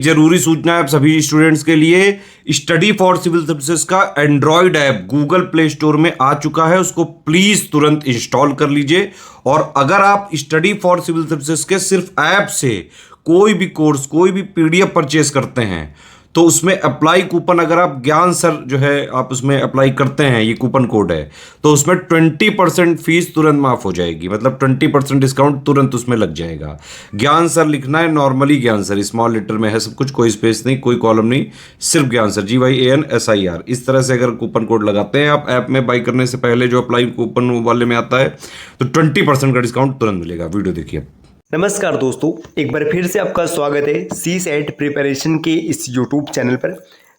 जरूरी सूचना है आप सभी स्टूडेंट्स के लिए। स्टडी फॉर सिविल सर्विसेज का Android app Google play store में आ चुका है, उसको प्लीज तुरंत इंस्टॉल कर लीजिए। और अगर आप स्टडी फॉर सिविल सर्विसेज के सिर्फ ऐप से कोई भी कोर्स, कोई भी पीडीएफ परचेस करते हैं तो उसमें अप्लाई कूपन, अगर आप ज्ञान सर जो है आप उसमें अप्लाई करते हैं, ये कूपन कोड है, तो उसमें 20% फीस तुरंत माफ हो जाएगी। मतलब 20% डिस्काउंट तुरंत उसमें लग जाएगा। ज्ञान सर लिखना है, नॉर्मली ज्ञान सर, स्मॉल लेटर में है सब कुछ, कोई स्पेस नहीं, कोई कॉलम नहीं, सिर्फ ज्ञान सर, GYANSIR। इस तरह से अगर कूपन कोड लगाते हैं आप ऐप में बाई करने से पहले, जो अप्लाई कूपन वाले में आता है, तो 20% का डिस्काउंट तुरंत मिलेगा। वीडियो देखिए। नमस्कार दोस्तों, एक बार फिर से आपका स्वागत है CSET प्रिपरेशन के इस YouTube चैनल पर।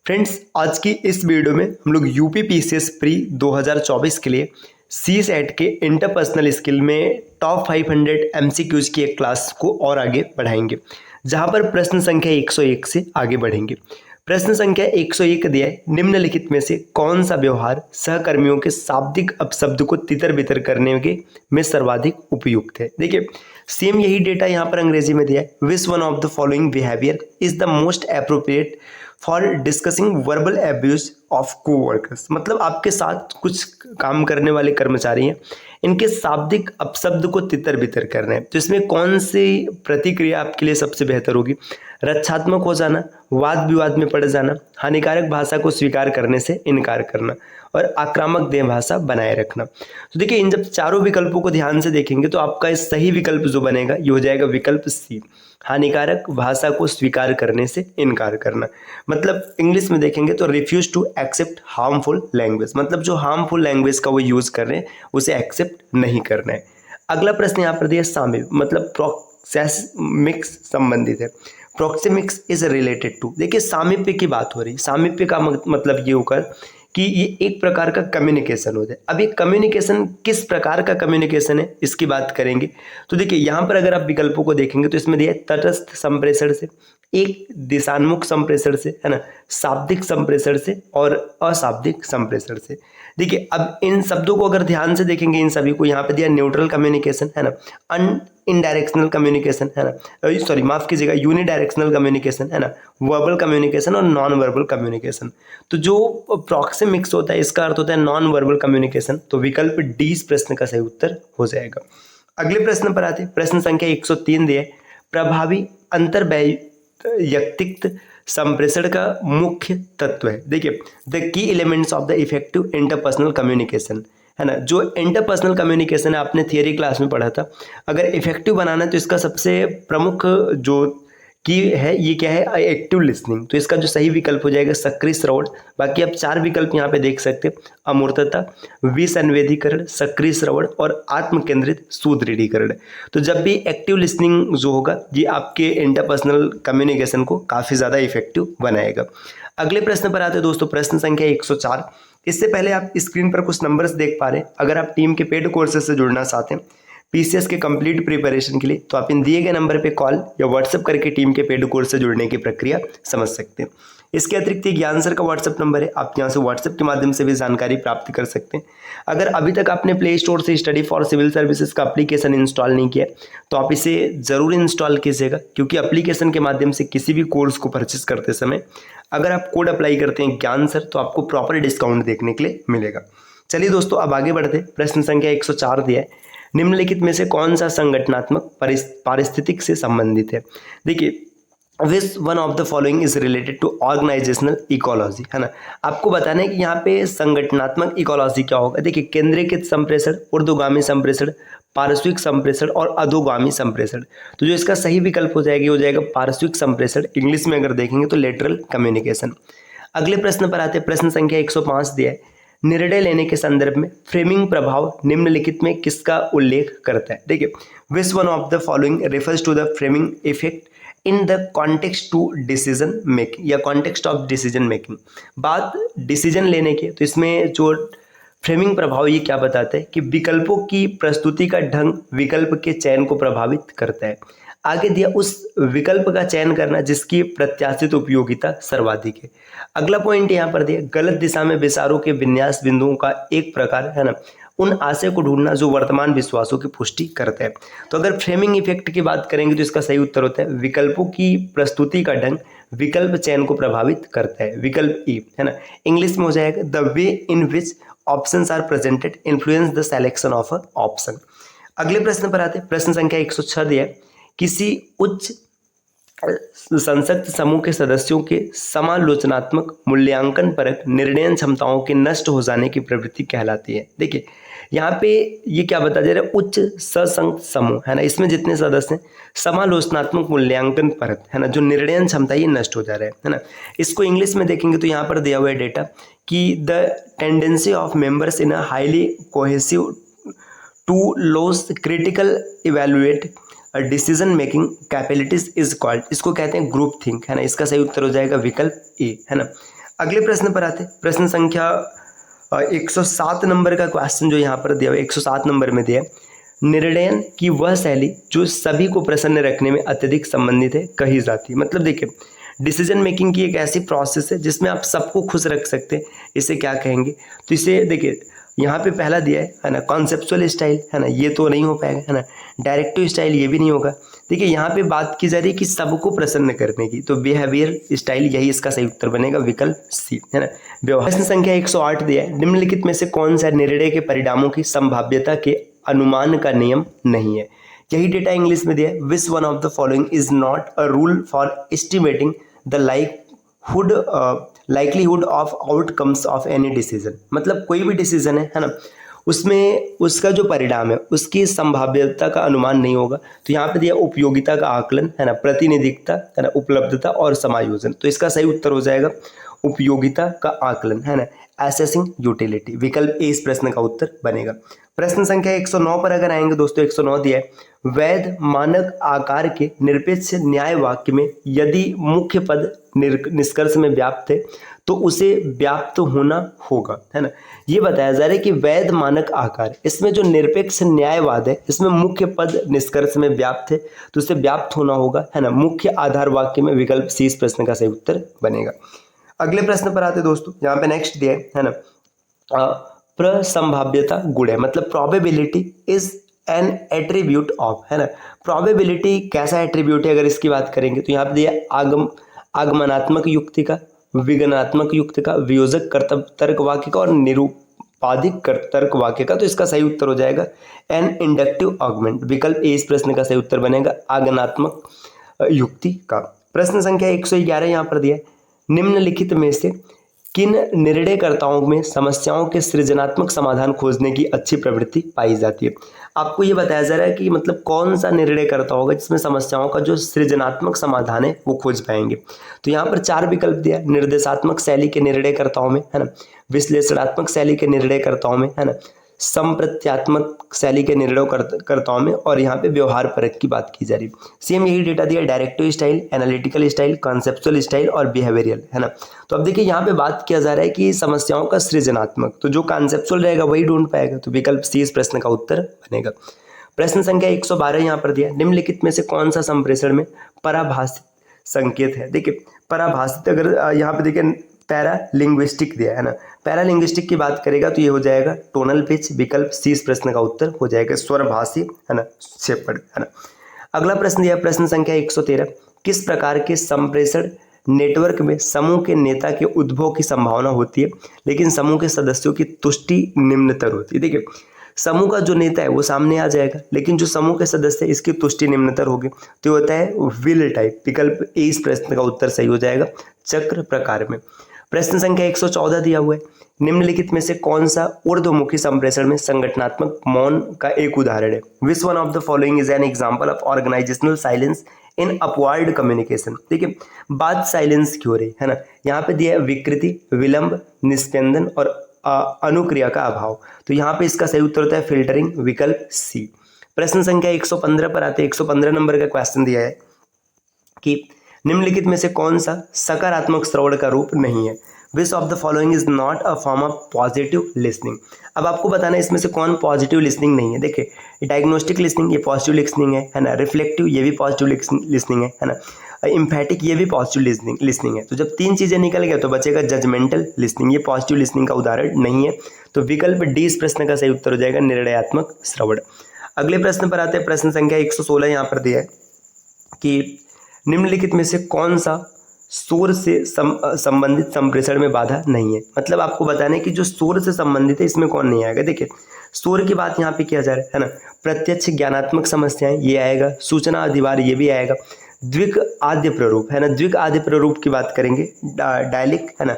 फ्रेंड्स, आज की इस वीडियो में हम लोग यूपी PCS प्री 2024 के लिए CSET के इंटरपर्सनल स्किल में टॉप 500 MCQs की एक क्लास को और आगे बढ़ाएंगे, जहां पर प्रश्न संख्या 101 से आगे बढ़ेंगे। प्रश्न संख्या 101 दिया है, निम्नलिखित में से कौन सा व्यवहार सहकर्मियों के शाब्दिक अपशब्द को तितर बितर करने में सर्वाधिक उपयुक्त है। देखिए, सेम यही डेटा यहाँ पर अंग्रेजी में दिया है। Which one of the following behaviour is the most appropriate for discussing verbal abuse of coworkers. मतलब आपके साथ कुछ काम करने वाले कर्मचारी हैं, इनके शाब्दिक अपशब्द को तितर बितर करना है, तो इसमें कौन सी प्रतिक्रिया आपके लिए सबसे बेहतर होगी? रक्षात्मक हो जाना, वाद विवाद में पड़ जाना, हानिकारक भाषा को स्वीकार करने से इनकार करना, और आक्रामक देह भाषा बनाए रखना। तो देखिए, इन जब चारों विकल्पों को ध्यान से देखेंगे तो आपका इस सही विकल्प जो बनेगा ये हो जाएगा विकल्प सी, हानिकारक भाषा को स्वीकार करने से इनकार करना। मतलब इंग्लिश में देखेंगे तो refuse to accept harmful language, मतलब जो हार्मफुल लैंग्वेज का वो यूज कर रहे हैं उसे एक्सेप्ट नहीं करना है। अगला प्रश्न यहाँ पर दिया सामीप, मतलब प्रोक्सेमिक्स संबंधित है। प्रोक्सेमिक्स इज रिलेटेड टू, देखिए सामीप्य की बात हो रही है। सामीप्य का मतलब ये होकर कि ये एक प्रकार का कम्युनिकेशन होता है। अब ये कम्युनिकेशन किस प्रकार का कम्युनिकेशन है इसकी बात करेंगे। तो देखिए, यहाँ पर अगर आप विकल्पों को देखेंगे तो इसमें दिया है तटस्थ संप्रेषण से, एक दिशान्मुख संप्रेषण से, है ना, शाब्दिक संप्रेषण से और अशाब्दिक संप्रेषण से। देखिए, अब इन शब्दों को अगर ध्यान से देखेंगे, इन सभी को यहाँ पे दिया न्यूट्रल कम्युनिकेशन, है ना, इनडायरेक्शनल कम्युनिकेशन, है ना, सॉरी माफ कीजिएगा, यूनिडायरेक्शनल कम्युनिकेशन, है ना, वर्बल कम्युनिकेशन और नॉन वर्बल कम्युनिकेशन। तो जो प्रोक्सेमिक्स होता है इसका अर्थ होता है नॉन वर्बल कम्युनिकेशन। तो विकल्प डी इस प्रश्न का सही उत्तर हो जाएगा। अगले प्रश्न पर आते हैं। प्रश्न संख्या 103 दिए, प्रभावी अंतर वैयक्तिक संप्रेषण का मुख्य तत्व है। देखिए, the key elements of the effective interpersonal communication, है ना, जो इंटरपर्सनल कम्युनिकेशन है आपने थियरी क्लास में पढ़ा था। अगर इफेक्टिव बनाना है तो इसका सबसे प्रमुख जो की है ये क्या है? Active listening. तो इसका जो सही विकल्प हो जाएगा सक्रिय श्रवण। बाकी आप चार विकल्प यहाँ पे देख सकते हैं, अमूर्तता, विसंवेदीकरण, सक्रिय श्रवण और आत्म केंद्रित सुदृढ़ीकरण। तो जब भी एक्टिव लिसनिंग जो होगा ये आपके इंटरपर्सनल कम्युनिकेशन को काफ़ी ज़्यादा इफेक्टिव बनाएगा। अगले प्रश्न पर आते हैं दोस्तों, प्रश्न संख्या 104। इससे पहले आप स्क्रीन पर कुछ नंबर्स देख पा रहे हैं। अगर आप टीम के पेड कोर्सेज से जुड़ना चाहते हैं PCS के कंप्लीट प्रिपरेशन के लिए, तो आप इन दिए गए नंबर पे कॉल या व्हाट्सएप करके टीम के पेड कोर्स से जुड़ने की प्रक्रिया समझ सकते हैं। इसके अतिरिक्त ज्ञान सर का व्हाट्सएप नंबर है, आप यहाँ से व्हाट्सएप के माध्यम से भी जानकारी प्राप्त कर सकते हैं। अगर अभी तक आपने प्ले स्टोर से स्टडी फॉर सिविल सर्विसेज का एप्लीकेशन इंस्टॉल नहीं किया तो आप इसे ज़रूर इंस्टॉल कीजिएगा, क्योंकि एप्लीकेशन के माध्यम से किसी भी कोर्स को परचेस करते समय अगर आप कोड अप्लाई करते हैं ज्ञान सर, तो आपको प्रॉपर डिस्काउंट देखने के लिए मिलेगा। चलिए दोस्तों, अब आगे बढ़ते। प्रश्न संख्या 104 दिया है, निम्नलिखित में से कौन सा संगठनात्मक पारिस्थितिक से संबंधित है? देखिए, which one of the following is related to organisational ecology, है ना। आपको बताना है कि यहाँ पे संगठनात्मक इकोलॉजी क्या होगा। देखिए, केंद्रीकृत संप्रेषण, ऊर्ध्वगामी संप्रेषण, पार्श्विक संप्रेषण और अधोगामी संप्रेषण। तो जो इसका सही विकल्प हो जाएगा पार्श्विक संप्रेषण। इंग्लिश में अगर देखेंगे तो लेटरल कम्युनिकेशन। अगले प्रश्न पर आते हैं। प्रश्न संख्या 105 दिया है, निर्णय लेने के संदर्भ में फ्रेमिंग प्रभाव निम्नलिखित में किसका उल्लेख करता है? देखिए, which one of the following refers to the framing effect in the context to decision making या कॉन्टेक्स्ट ऑफ डिसीजन मेकिंग। बात डिसीजन लेने की, तो इसमें जो फ्रेमिंग प्रभाव ये क्या बताता है कि विकल्पों की प्रस्तुति का ढंग विकल्प के चयन को प्रभावित करता है। आगे दिया, उस विकल्प का चयन करना जिसकी प्रत्याशित उपयोगिता सर्वाधिक है। अगला पॉइंट यहाँ पर दिया, गलत दिशा में विचारों के विन्यास बिंदुओं का एक प्रकार, है ना, उन आशय को ढूंढना जो वर्तमान विश्वासों की पुष्टि करता है। तो अगर फ्रेमिंग इफेक्ट की बात करेंगे तो इसका सही उत्तर होता है विकल्पों की प्रस्तुति का ढंग विकल्प चयन को प्रभावित करता है, विकल्प ई, है ना। इंग्लिश में हो जाएगा the way in which options are presented influence the selection of a option. अगले प्रश्न पर आते हैं, प्रश्न संख्या 106 दिया है, किसी उच्च संसक्त समूह के सदस्यों के समालोचनात्मक मूल्यांकन परक निर्णय क्षमताओं के नष्ट हो जाने की प्रवृत्ति कहलाती है। देखिए यहाँ पे ये क्या बता जा रहा है, उच्च सशक्त समूह, है ना, इसमें जितने सदस्य हैं समालोचनात्मक मूल्यांकन परक, है ना, जो निर्णय क्षमता ये नष्ट हो जा रहा है ना। इसको इंग्लिश में देखेंगे तो यहाँ पर दिया हुआ है डेटा कि the tendency of members in a highly cohesive to loss critical evaluate decision making capabilities is called, इसको कहते हैं ग्रुप थिंक, है ना। इसका सही उत्तर हो जाएगा विकल्प ए, है ना। अगले प्रश्न पर आते हैं, प्रश्न संख्या 107 नंबर का क्वेश्चन जो यहाँ पर दिया हुआ है, 107 नंबर में दिया है, निर्णय की वह शैली जो सभी को प्रसन्न रखने में अत्यधिक संबंधित है कही जाती है। मतलब देखिए डिसीजन मेकिंग की एक ऐसी प्रोसेस है जिसमें आप सबको खुश रख सकते हैं, इसे क्या कहेंगे, तो इसे देखिए यहाँ पे पहला दिया है ना, कॉन्सेप्चुअल स्टाइल, है ना, ये तो नहीं हो पाएगा, है ना। डायरेक्टिव स्टाइल ये भी नहीं होगा। देखिए यहाँ पे बात की जा रही है कि सबको प्रसन्न करने की, तो बिहेवियर स्टाइल यही इसका सही उत्तर बनेगा, विकल्प सी, है ना। प्रश्न संख्या 108 दिया है, निम्नलिखित में से कौन सा निर्णय के परिणामों की संभाव्यता के अनुमान का नियम नहीं है। यही डेटा इंग्लिश में दिया है, which one of the following is not a rule for estimating the likelihood of outcomes of any decision. मतलब कोई भी डिसीजन है ना, उसमें उसका जो परिणाम है उसकी संभाव्यता का अनुमान नहीं होगा। तो यहाँ पे दिया उपयोगिता का आकलन, है ना, प्रतिनिधित्व, है ना, उपलब्धता और समायोजन। तो इसका सही उत्तर हो जाएगा उपयोगिता का आकलन, है ना, असेसिंग यूटिलिटी, विकल्प ए इस प्रश्न का उत्तर बनेगा। प्रश्न संख्या 109 पर अगर आएंगे दोस्तों, 109 दिया है, वैध मानक आकार के निरपेक्ष न्याय वाक्य में यदि मुख्य पद निष्कर्ष में व्याप्त है तो उसे व्याप्त होना होगा, है ना। ये बताया जा रहा है कि वैध मानक आकार, इसमें जो निरपेक्ष न्यायवाद है इसमें मुख्य पद निष्कर्ष में व्याप्त है तो उसे व्याप्त होना होगा, है ना, मुख्य आधार वाक्य में, विकल्प सी इस प्रश्न का सही उत्तर बनेगा। अगले प्रश्न पर आते दोस्तों, यहाँ पे नेक्स्ट दिया है ना, प्रसंभाव्यता गुण है, मतलब probability is an attribute of, है ना। प्रोबेबिलिटी कैसा एट्रीब्यूट है अगर इसकी बात करेंगे तो यहाँ पे दिया आगमनात्मक युक्ति का, विज्ञानात्मक युक्ति का, वियोजक तर्क वाक्य का और निरूपाधिक तर्क वाक्य का। तो इसका सही उत्तर हो जाएगा एन इंडक्टिव आर्गुमेंट, विकल्प ए इस प्रश्न का सही उत्तर बनेगा आगमनात्मक युक्ति का। प्रश्न संख्या 111 यहाँ पर दिया है, निम्नलिखित में से किन निर्णयकर्ताओं में समस्याओं के सृजनात्मक समाधान खोजने की अच्छी प्रवृत्ति पाई जाती है। आपको ये बताया जा रहा है कि मतलब कौन सा निर्णयकर्ता होगा जिसमें समस्याओं का जो सृजनात्मक समाधान है वो खोज पाएंगे। तो यहाँ पर 4 विकल्प दिया, निर्देशात्मक शैली के निर्णयकर्ताओं में, है ना, विश्लेषणात्मक शैली के निर्णयकर्ताओं में, है ना, संप्रत्यात्मक शैली के निर्णयकर्ताओं में, और यहाँ पे व्यवहार परक की बात की जा रही है। सेम यही डेटा दिया, directive style, analytical style, conceptual style और बिहेवियरल, है ना। तो अब देखिए यहाँ पे बात किया जा रहा है कि समस्याओं का सृजनात्मक, तो जो कॉन्सेप्चुअल रहेगा वही ढूंढ पाएगा, तो विकल्प सी इस प्रश्न का उत्तर बनेगा। प्रश्न संख्या 112 यहाँ पर दिया, निम्नलिखित में से कौन सा संप्रेषण में पराभाषित संकेत है। देखिए पराभाषित, अगर यहाँ पे देखिए पैरा लिंग्विस्टिक दिया है ना, पैरा लिंग्विस्टिक की बात करेगा तो ये हो जाएगा टोनल पिच, विकल्प सी इस प्रश्न का उत्तर हो जाएगा स्वरभाषी, है ना, शेपर्ड, है ना। अगला प्रश्न दिया, प्रश्न संख्या 113, किस प्रकार के संप्रेषण नेटवर्क में समूह के नेता के उद्भव की संभावना होती है लेकिन समूह के सदस्यों की तुष्टि निम्नतर होती है। देखिए समूह का जो नेता है वो सामने आ जाएगा लेकिन जो समूह के सदस्य है इसकी तुष्टि निम्नतर होगी, तो होता है विल टाइप, विकल्प ए इस प्रश्न का उत्तर सही हो जाएगा चक्र प्रकार में। प्रश्न संख्या 114 दिया हुआ है, निम्नलिखित में से कौन सा ऊर्ध्वमुखी संप्रेषण में संगठनात्मक मौन का एक उदाहरण है। Which one of the following is an example of organisational silence in upward communication. देखिए बात साइलेंस की हो रही है ना, यहाँ पे दिया है विकृति, विलंब, निस्पंदन और अनुक्रिया का अभाव, तो यहाँ पे इसका सही उत्तर होता है फिल्टरिंग, विकल्प सी। प्रश्न संख्या 115 पर आते हैं, 115 नंबर का क्वेश्चन दिया है कि निम्नलिखित में से कौन सा सकारात्मक श्रवण का रूप नहीं है। Which of the following is not a form of positive listening. अब आपको बताना है इसमें से कौन पॉजिटिव लिसनिंग नहीं है। देखिए डायग्नोस्टिक लिसनिंग ये पॉजिटिव लिसनिंग है ना, रिफ्लेक्टिव ये भी पॉजिटिव लिसनिंग है ना, इम्फेटिक ये भी पॉजिटिव लिसनिंग है। तो जब 3 चीजें निकल गए तो बचेगा जजमेंटल लिसनिंग, ये पॉजिटिव लिसनिंग का उदाहरण नहीं है, तो विकल्प डी इस प्रश्न का सही उत्तर हो जाएगा निर्णयात्मक श्रवण। अगले प्रश्न पर आते हैं, प्रश्न संख्या 116 यहाँ पर दिया है कि निम्नलिखित में से कौन सा शोर से संबंधित संप्रेषण में बाधा नहीं है। मतलब आपको बताना है कि जो शोर से संबंधित है इसमें कौन नहीं आएगा। देखिए शोर की बात यहाँ पे किया जा रहा है ना। प्रत्यक्ष ज्ञानात्मक समस्याएं ये आएगा, सूचना अधिभार ये भी आएगा, द्विक आद्य प्ररूप है ना, द्विक आद्य प्ररूप की बात करेंगे, डायलिक है ना,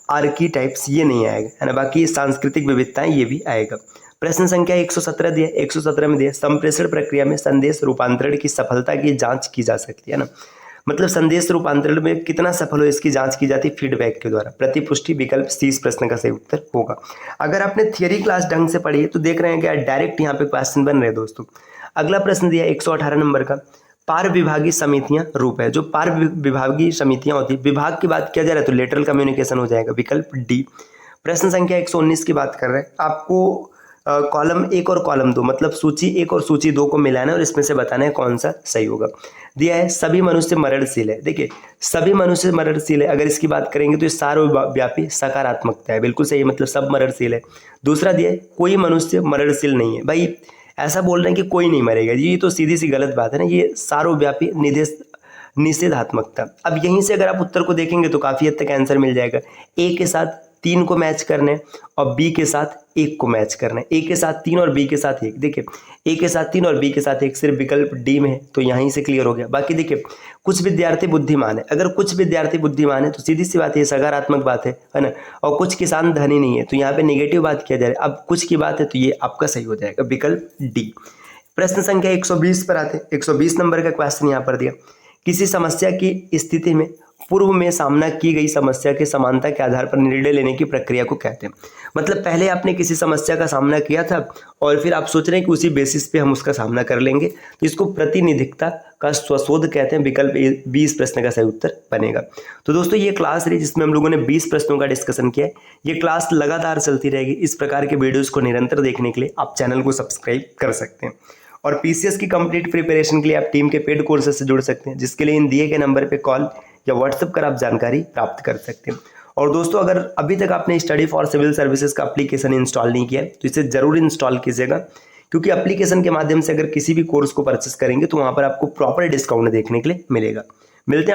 आर्कीटाइप्स ये नहीं आएगा है ना। बाकी सांस्कृतिक विविधताएं ये भी आएगा। प्रश्न संख्या 117 दिया, 117 में दिया संप्रेषण प्रक्रिया में संदेश रूपांतरण की सफलता की जांच की जा सकती है ना। मतलब संदेश रूपांतरण में कितना सफल हो इसकी जांच की जाती है फीडबैक के द्वारा। प्रतिपुष्टि विकल्प सी इस प्रश्न का सही उत्तर होगा। अगर आपने थियरी क्लास ढंग से पढ़ी है तो देख रहे हैं कि डायरेक्ट यहाँ पे क्वेश्चन बन रहे हैं दोस्तों। अगला प्रश्न दिया 118 नंबर का, पार विभागीय समितियां रूप है। जो पार विभागीय समितियां होती है, विभाग की बात किया जा रहा है तो लेटरल कम्युनिकेशन हो जाएगा, विकल्प डी। प्रश्न संख्या 119 की बात कर रहे हैं, आपको कॉलम 1 और कॉलम 2 मतलब सूची 1 और सूची 2 को मिलाना है और इसमें से बताना है कौन सा सही होगा। दिया है सभी मनुष्य मरणशील है। देखिए सभी मनुष्य मरणशील है, अगर इसकी बात करेंगे तो ये सर्वव्यापी सकारात्मकता है, बिल्कुल सही, मतलब सब मरणशील है। दूसरा दिया है कोई मनुष्य मरणशील नहीं है। भाई ऐसा बोल रहे हैं कि कोई नहीं मरेगा, ये तो सीधी सी गलत बात है ना, ये सर्वव्यापी निषेधात्मकता। अब यहीं से अगर आप उत्तर को देखेंगे तो काफ़ी हद तक आंसर मिल जाएगा। ए के साथ 3 को मैच करना है और बी के साथ 1 को मैच करना है। ए के साथ 3 और बी के साथ 1। देखिए ए के साथ 3 और बी के साथ 1 सिर्फ विकल्प डी में है तो यहीं से क्लियर हो गया। बाकी देखिए कुछ विद्यार्थी बुद्धिमान है, अगर कुछ विद्यार्थी बुद्धिमान है तो सीधी सी बात है, सकारात्मक बात है ना। और कुछ किसान धनी नहीं है तो यहाँ पे नेगेटिव बात किया जा रहा है। अब कुछ की बात है तो ये आपका सही हो जाएगा, विकल्प डी। प्रश्न संख्या 120 पर आते हैं। 120 नंबर का क्वेश्चन यहाँ पर दिया, किसी समस्या की स्थिति में पूर्व में सामना की गई समस्या के समानता के आधार पर निर्णय लेने की प्रक्रिया को कहते हैं। मतलब पहले आपने किसी समस्या का सामना किया था और फिर आप सोच रहे हैं कि उसी बेसिस पे हम उसका सामना कर लेंगे, तो इसको प्रतिनिधिकता का स्वशोध कहते हैं, विकल्प 20 प्रश्न का सही उत्तर बनेगा। तो दोस्तों ये क्लास रही जिसमें हम लोगों ने 20 प्रश्नों का डिस्कशन किया है। ये क्लास लगातार चलती रहेगी। इस प्रकार के वीडियोज़ को निरंतर देखने के लिए आप चैनल को सब्सक्राइब कर सकते हैं और पीसीएस की कंप्लीट प्रिपरेशन के लिए आप टीम के पेड कोर्सेज से जुड़ सकते हैं, जिसके लिए इन दिए गए नंबर पे कॉल या व्हाट्सएप कर आप जानकारी प्राप्त कर सकते हैं। और दोस्तों अगर अभी तक आपने स्टडी फॉर सिविल सर्विसेज का एप्लीकेशन इंस्टॉल नहीं किया है तो इसे जरूर इंस्टॉल कीजिएगा, क्योंकि एप्लीकेशन के माध्यम से अगर किसी भी कोर्स को परचेस करेंगे तो वहाँ पर आपको प्रॉपर डिस्काउंट देखने के लिए मिलेगा। मिलते हैं